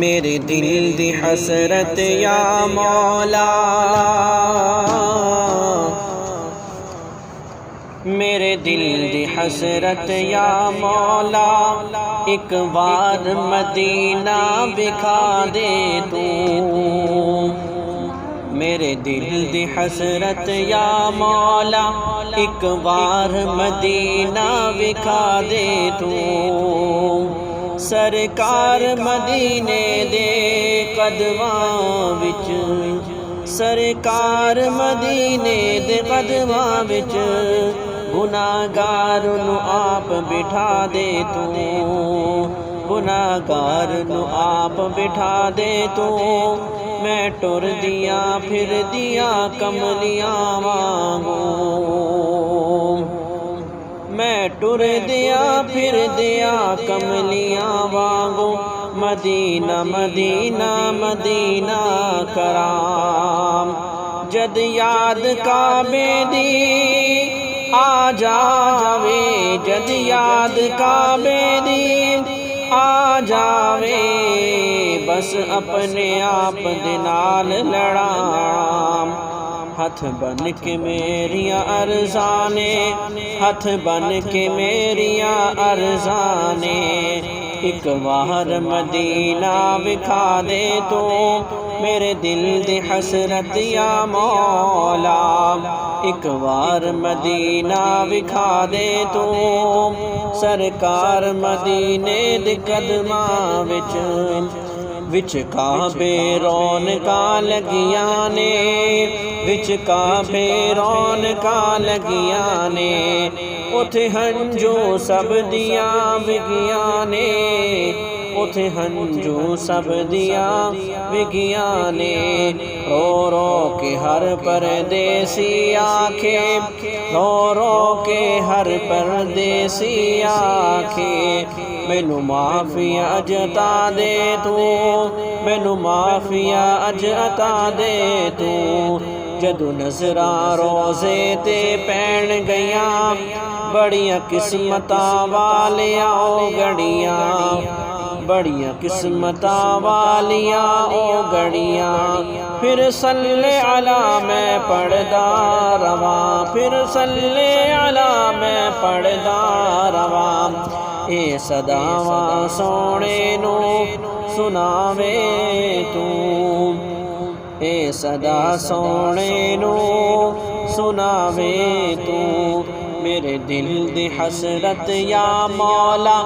मेरे दिल दी हसरत या मौला, मेरे दिल दी हसरत या मौला, एक बार मदीना दिखा दे तू। मेरे दिल दी हसरत या मौला, एक बार मदीना दिखा दे तू। सरकार मदीने दे कदमां विच, सरकार मदीने दे कदमां विच, गुनाहगार नू आप बिठा दे तू। गुनाहगार नू आप बिठा दे तू। मैं टुर दिया फिर दिया कमलियां वांगू, मैं टुर दिया फिर दिया कमलियां वांगू। मदीना मदीना मदीना कराम, जद याद काबे दी आ जावे, जद याद काबे दी आ जावे, बस अपने आप दे नाल लड़ाम। हथ बन के मेरिया अरज़ाने, हथ बन के मेरिया अरज़ाने, एक बार मदीना विखा दे तो। मेरे दिल दी हसरत या मौला, एक बार मदीना विखा दे तो। सरकार मदीने दे कदमां विच काबे रौनकां लगियां ने, विच काबे रौनकां लगियां ने। उथे हंजू सब दियां विगियां ने, उथे हंजू सब दियां विगियां ने। रो रो के हर परदेसी आखे, रो रो के हर परदेसी आखे, मैनू माफिया अज अता दे तू, मैनू माफिया अज अता दे तू। जदू नज़रां रोज़े ते पैण गईयां, बड़ियां किस्मतां वालियां ओ गड़ियां, बड़ियां किस्मतां वालियां ओ गड़ियां। फिर सल्ले अला मैं पढ़दा रवां, फिर सल्ले अला मैं पढ़दा रवां। ए सदावां सोने नू सुनावे तू, ए सदा सोने नू सुनावे तू। मेरे दिल दी हसरत या मौला,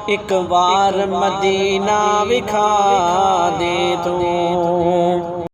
एक बार मदीना विखा दे